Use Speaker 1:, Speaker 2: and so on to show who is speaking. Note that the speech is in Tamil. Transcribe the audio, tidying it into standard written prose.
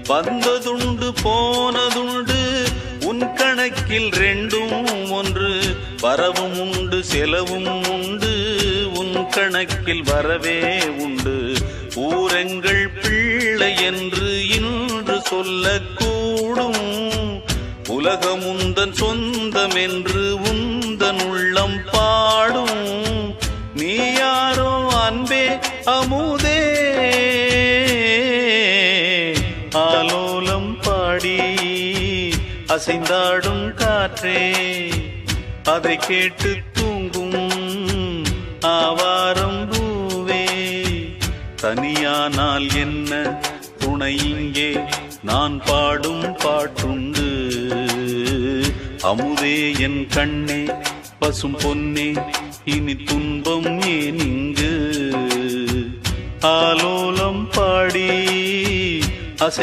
Speaker 1: வந்ததுண்டு போனதுண்டு உன் கணக்கில் ரெண்டும் ஒன்று. வரவும் உண்டு செலவும் உண்டு உன் கணக்கில் வரவே உண்டு. ஊரெங்கள் பிள்ளை என்று இன்று சொல்லக்கூடும். உலகமுந்தன் சொந்தம் என்று உந்தன் உள்ளம் பாடும். நீ யாரோ அன்பே அமுதே ஆலோலம் பாடி அசைந்தாடும் காற்றே. அதை கேட்டு தூங்கும் ஆவாரம் பூவே. தனியானால் என்ன துணை இங்கே நான் பாடும் பாட்டுண்டு. அமுதே என் கண்ணே பசும் பொன்னே இனி துன்பம் ஏன் இங்கு. ஆலோலம் பாடி